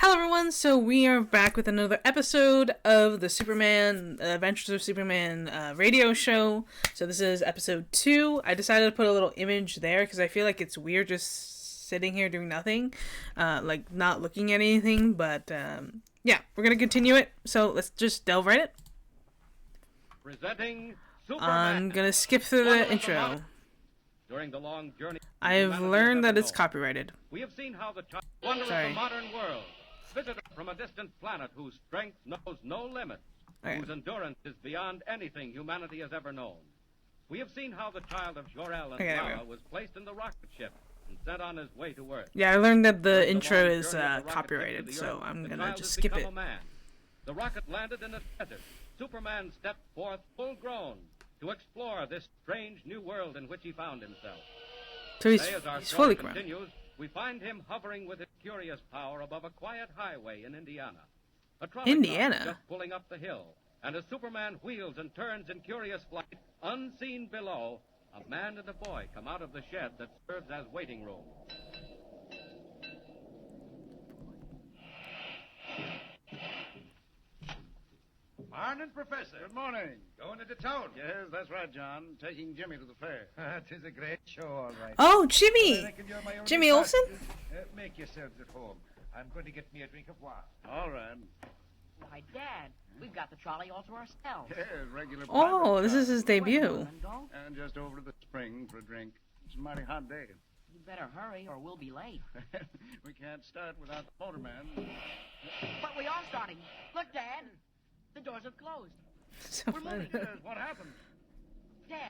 Hello everyone, so we are back with another episode of the Adventures of Superman radio show. So this is episode 2. I decided to put a little image there because I feel like it's weird just sitting here doing nothing, like not looking at anything, but yeah, we're going to continue it, so let's just delve right in. Presenting Superman. I'm going to skip through the intro. During the long journey, I've learned that it's copyrighted. We have seen how the wonder of the modern world, visited from a distant planet whose strength knows no limits, whose endurance is beyond anything humanity has ever known. We have seen how the child of Jor-El and Mara was placed in the rocket ship and sent on his way to Earth. Yeah, I learned that the intro is copyrighted, so I'm gonna just skip it. The rocket landed in a desert. Superman stepped forth full grown to explore this strange new world in which he found himself. So he's fully grown. We find him hovering with his curious power above a quiet highway in Indiana. A Indiana? just pulling up the hill, and as Superman wheels and turns in curious flight, unseen below, a man and a boy come out of the shed that serves as waiting room. Morning, Professor. Good morning. Going into town? Yes, that's right, John. Taking Jimmy to the fair. Tis a great show, all right. Oh, Jimmy! Jimmy Olsen? Make yourselves at home. I'm going to get me a drink of water. All right. Why, Dad, we've got the trolley all to ourselves. Yes, regular. Oh, this is his debut. And just over to the spring for a drink. It's a mighty hot day. You better hurry or we'll be late. We can't start without the motorman. But we are starting. Look, Dad. The doors have closed. So We're moving. Yes, what happened? Dad,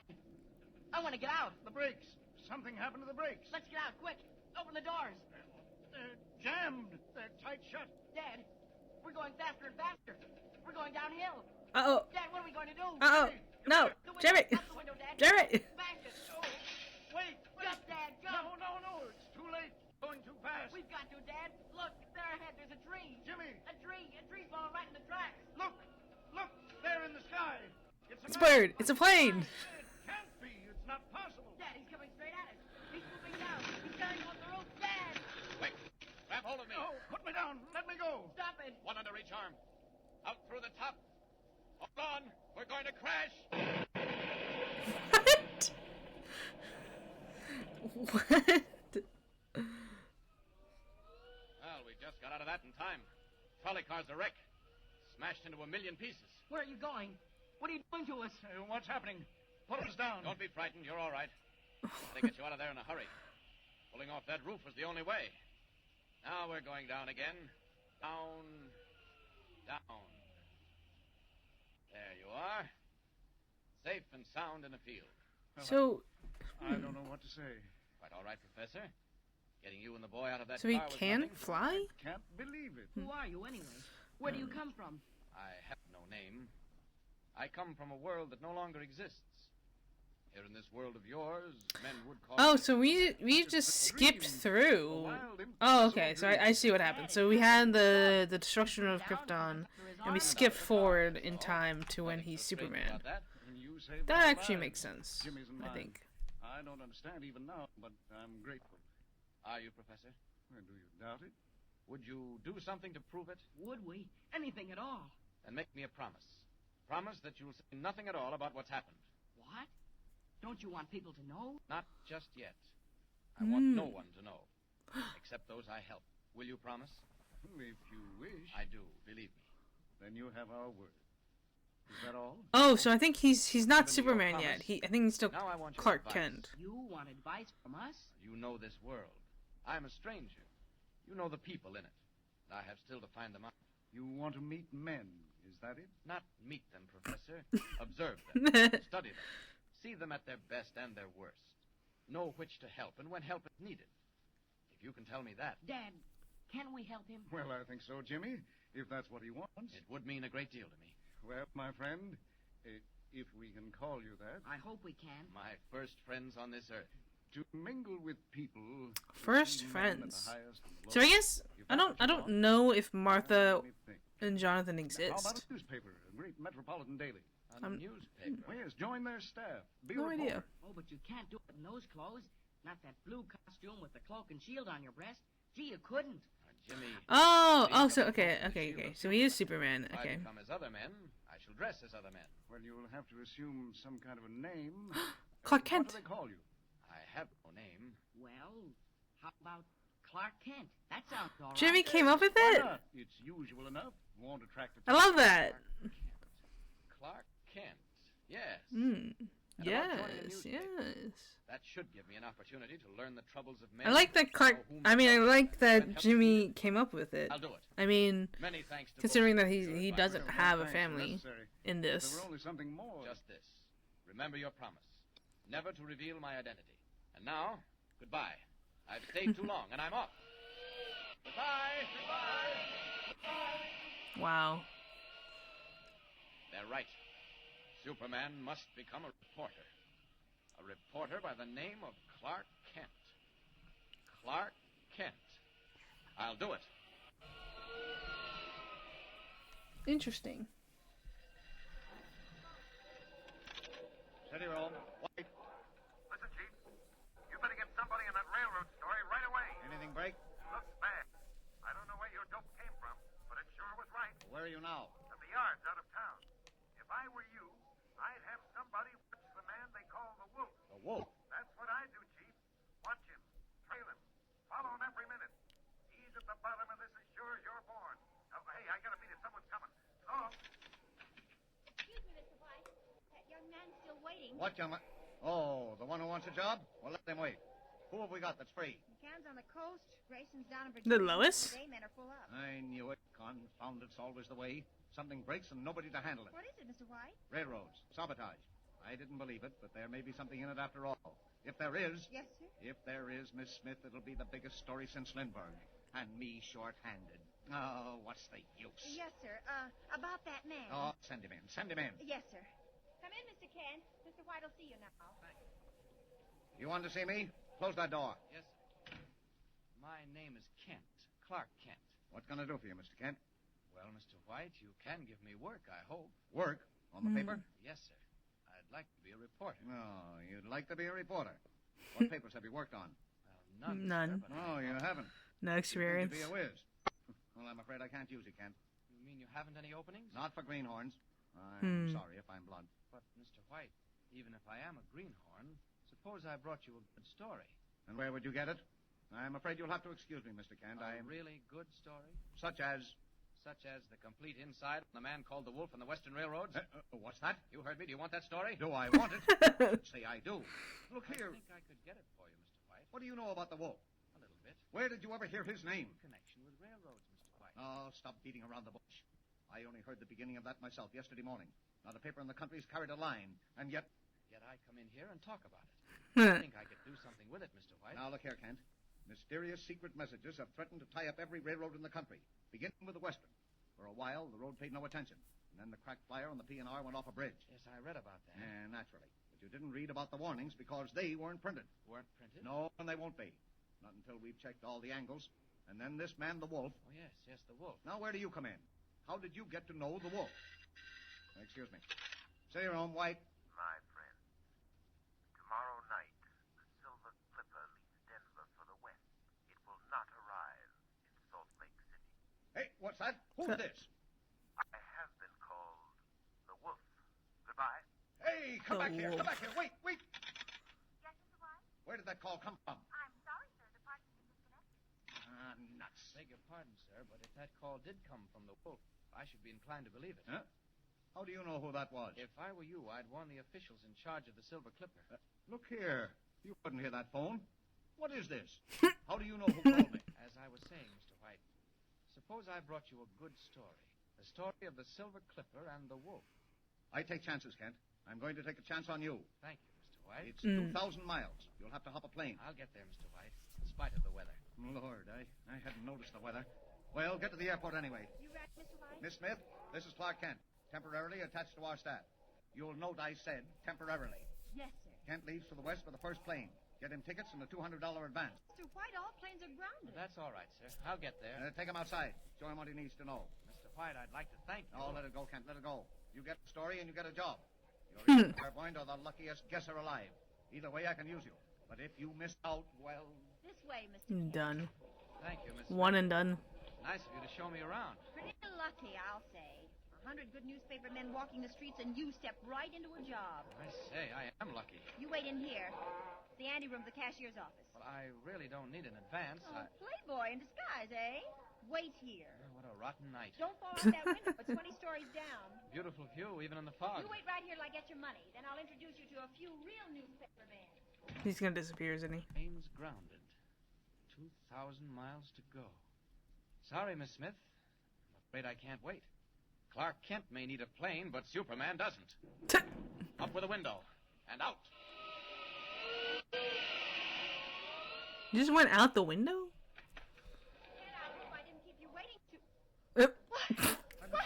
I want to get out. The brakes. Something happened to the brakes. Let's get out, quick. Open the doors. They're jammed. They're tight shut. Dad, we're going faster and faster. We're going downhill. Uh-oh. Dad, what are we going to do? Uh-oh. No. The window. Jimmy. Out the window, Dad. Jimmy. Smash it. Oh, wait. Jump, Dad, jump. No. It's too late. Going too fast. We've got to, Dad. Look, there ahead, there's a tree. Jimmy. A tree's falling right in the tracks. Look. There in the sky. It's a bird. It's a plane. It can't be. It's not possible. Dad, he's coming straight at us. He's moving down. He's carrying off the roof. Dad! Quick, grab hold of me. No, put me down. Let me go. Stop it! One under each arm. Out through the top. Hold on. We're going to crash. What? Well, we just got out of that in time. Trolley car's a wreck. Smashed into a million pieces. Where are you going? What are you doing to us? What's happening? Put us down. Don't be frightened. You're all right. They get you out of there in a hurry. Pulling off that roof was the only way. Now we're going down again. Down. There you are. Safe and sound in the field. So... I don't know what to say. Quite all right, Professor. Getting you and the boy out of that So he car was can nothing. fly? Can't believe it. Who are you, anyway? Where do you come from? I have no name. I come from a world that no longer exists. Here in this world of yours, men would call... Oh, so we just skipped through. Oh, okay. So I see what happened. So we had the destruction of Krypton, and we skipped forward in time to when he's Superman. That actually makes sense, I think. I don't understand even now, but I'm grateful. Are you, Professor? Well, do you doubt it? Would you do something to prove it? Would we? Anything at all. Then make me a promise. Promise that you'll say nothing at all about what's happened. What? Don't you want people to know? Not just yet. I want no one to know. Except those I help. Will you promise? If you wish. I do, believe me. Then you have our word. Is that all? Oh, so I think he's not Superman yet. I think he's still Now I want your Clark advice. Kent. You want advice from us? You know this world. I'm a stranger. You know the people in it. I have still to find them out. You want to meet men, is that it? Not meet them, Professor. Observe them. Study them. See them at their best and their worst. Know which to help and when help is needed. If you can tell me that, Dad, can we help him? Well, I think so, Jimmy, if that's what he wants. it would mean a great deal to me. Well, my friend, if we can call you that, I hope we can. My first friends on this earth. to mingle with people... First see men at the friends. highest and So I lowest. guess If I that's don't what you want, know if Martha let me think. and Jonathan How about exist. a newspaper, a great metropolitan daily? A newspaper. Well, yes, join their staff. Be a No reporter. idea. Oh, but you can't do it in those clothes. Not that blue costume with the cloak and shield on your breast. Gee, you couldn't. Jimmy. Oh, Oh, so okay. So he is Superman. If I Okay. become as other men, I shall dress as other men. Well, you'll have to assume some kind of a name. Clark What Kent. do they call you? I have no name. Well, how about Clark Kent? That sounds all right. Jimmy came up with Why it. not? It's usual enough. Won't attract I attention. love that. Clark Kent. Yes. Mm. And about joining a Yes. newspaper. Yes. That should give me an opportunity to learn the troubles of men. I like that Clark. know whom I mean, I to help, like when that help is Jimmy needed. came up with it. I'll do it. I mean, Many thanks to considering both that of you. he Good doesn't Well, have a thanks are family necessary. in If there this. were only something more. Just this. Remember your promise. Never to reveal my identity. And now, goodbye. I've stayed too long, and I'm off. Goodbye. Goodbye. Wow. They're right. Superman must become a reporter. A reporter by the name of Clark Kent. Clark Kent. I'll do it. Interesting. Steady roll. White. Listen, Chief. You better get somebody in that railroad story right away. Anything break? Looks bad. I don't know where your dope came from, but it sure was right. Where are you now? At the yards out of town. If I were you, I'd have somebody watch the man they call the Wolf. The wolf. That's what I do, Chief. Watch him. Trail him. Follow him every minute. He's at the bottom of this as sure as you're born. Oh, hey, I gotta beat it. Someone's coming. Oh. Excuse me, Mr. White. That young man's still waiting. What young man? Oh, the one who wants a job? Well, let them wait. Who have we got that's free? McCann's on the coast. Grayson's down in Virginia. The Lois? The daymen are full up. I knew it. Confound it's always the way. Something breaks and nobody to handle it. What is it, Mr. White? Railroads. Sabotage. I didn't believe it, but there may be something in it after all. If there is, Yes, sir. Miss Smith, it'll be the biggest story since Lindbergh. And me short-handed. Oh, what's the use? Yes, sir. About that man. Oh, send him in. Send him in. Yes, sir. Come in, Mr. Kent. Mr. White will see you now. You want to see me? Close that door. Yes, sir. My name is Kent. Clark Kent. What can I do for you, Mr. Kent? Well, Mr. White, you can give me work, I hope. Work? On the paper? Yes, sir. I'd like to be a reporter. No, you'd like to be a reporter. What papers have you worked on? Well, none. None. Sir, but No, you haven't. No You're experience. going to be a whiz. Well, I'm afraid I can't use you, Kent. You mean you haven't any openings? Not for greenhorns. I'm Hmm. sorry if I'm blunt. But, Mr. White, even if I am a greenhorn, suppose I brought you a good story. And where would you get it? I'm afraid you'll have to excuse me, Mr. Kent. A really good story? Such as... Such as the complete inside on the man called the Wolf on the Western Railroads? What's that? You heard me. Do you want that story? Do I want it? Say I do. Look here. I think I could get it for you, Mr. White. What do you know about the wolf? A little bit. Where did you ever hear his name? Connection with railroads, Mr. White. Oh, stop beating around the bush. I only heard the beginning of that myself yesterday morning. Not a paper in the country's carried a line, and yet... Yet I come in here and talk about it. I think I could do something with it, Mr. White. Now, look here, Kent. Mysterious secret messages have threatened to tie up every railroad in the country, beginning with the Western. For a while, the road paid no attention. And then the cracked flyer on the P&R went off a bridge. Yes, I read about that. Naturally. But you didn't read about the warnings because they weren't printed. Weren't printed? No, and they won't be. Not until we've checked all the angles. And then this man, the wolf. Oh, yes, the Wolf. Now, where do you come in? How did you get to know the wolf? Excuse me. Say your own, White. My friend, tomorrow night, the Silver Clipper leaves Denver for the west. It will not arrive in Salt Lake City. Hey, what's that? Who's this? I have been called the Wolf. Goodbye. Hey, come back here. Come back here. Wait. Yes, Mr. White? Where did that call come from? I'm sorry, sir. The party's been disconnected. Nuts. Beg your pardon, sir, but if that call did come from the Wolf, I should be inclined to believe it. Huh? How do you know who that was? If I were you, I'd warn the officials in charge of the Silver Clipper. Look here. You couldn't hear that phone. What is this? How do you know who called me? As I was saying, Mr. White, suppose I brought you a good story. The story of the Silver Clipper and the Wolf. I take chances, Kent. I'm going to take a chance on you. Thank you, Mr. White. It's 2,000 miles. You'll have to hop a plane. I'll get there, Mr. White, in spite of the weather. Lord, I hadn't noticed the weather. Well, get to the airport anyway. You ready, Mr. White? Miss Smith, this is Clark Kent, temporarily attached to our staff. You'll note I said temporarily. Yes, sir. Kent leaves for the west with the first plane. Get him tickets and a $200 advance. Mr. White, all planes are grounded. That's all right, sir. I'll get there. Take him outside. Show him what he needs to know. Mr. White, I'd like to thank you. Oh, let it go, Kent. Let it go. You get the story and you get a job. You're either clairvoyant or the luckiest guesser alive. Either way, I can use you. But if you miss out, well... This way, Mr. Kent. Done. Thank you, Miss. One and done. Nice of you to show me around. Pretty lucky, I'll say. 100 good newspaper men walking the streets, and you stepped right into a job. I say, I am lucky. You wait in here. It's the anteroom of the cashier's office. Well, I really don't need an advance. Oh, playboy in disguise, eh? Wait here. Oh, what a rotten night. Don't fall out that window. It's 20 stories down. Beautiful view, even in the fog. You wait right here till I get your money. Then I'll introduce you to a few real newspaper men. He's gonna disappear, isn't he? Train's grounded. 2,000 miles to go. Sorry, Miss Smith. I'm afraid I can't wait. Clark Kent may need a plane, but Superman doesn't. Up with the window. And out. You just went out the window? Get out if I didn't keep you waiting too. Miss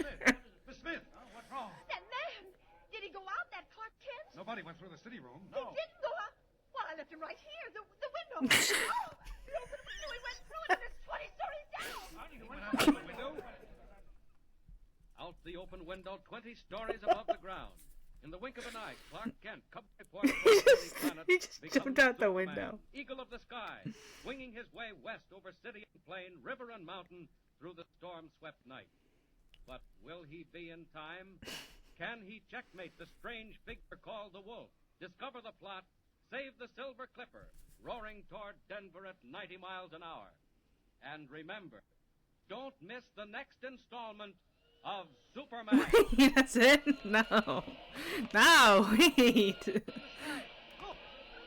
Smith! Miss Smith! Oh, what's wrong? That man! Did he go out, that Clark Kent? Nobody went through the city room. He didn't go out. Well, I left him right here, the window. Oh, the open window. He went through it, and it's 20 stories down. He went out the window. Out the open window, 20 stories above the ground. In the wink of an eye, Clark Kent, cub reporter from the Daily Planet, he just becomes jumped out the Superman, window. Eagle of the sky, winging his way west over city and plain, river and mountain, through the storm-swept night. But will he be in time? Can he checkmate the strange figure called the Wolf, discover the plot, save the Silver Clipper, roaring toward Denver at 90 miles an hour? And remember, don't miss the next installment of Superman. That's it? No. No, wait. Look,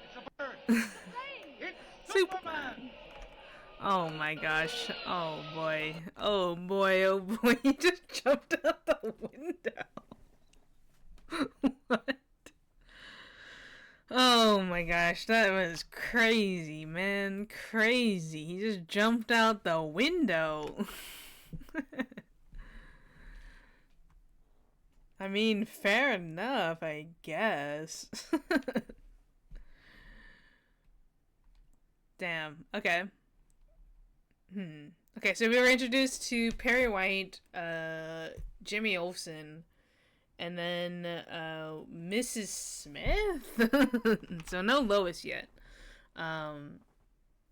it's a bird. It's Superman. Oh my gosh. Oh boy. Oh boy. Oh boy. He just jumped out the window. What? Oh my gosh. That was crazy, man. Crazy. He just jumped out the window. I mean, fair enough, I guess. Damn. Okay. Okay, so we were introduced to Perry White, Jimmy Olsen, and then Mrs. Smith. So no Lois yet.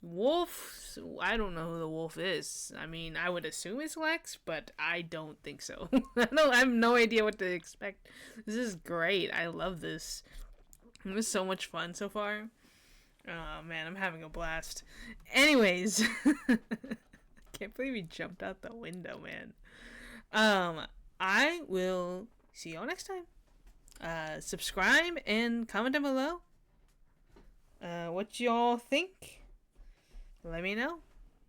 Wolf, I don't know who the wolf is. I mean, I would assume it's Lex, but I don't think so. I have no idea what to expect. This is great. I love this. It was so much fun so far. Oh man, I'm having a blast. Anyways, can't believe he jumped out the window, man. I will see y'all next time. Subscribe and comment down below. What y'all think? Let me know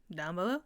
down below.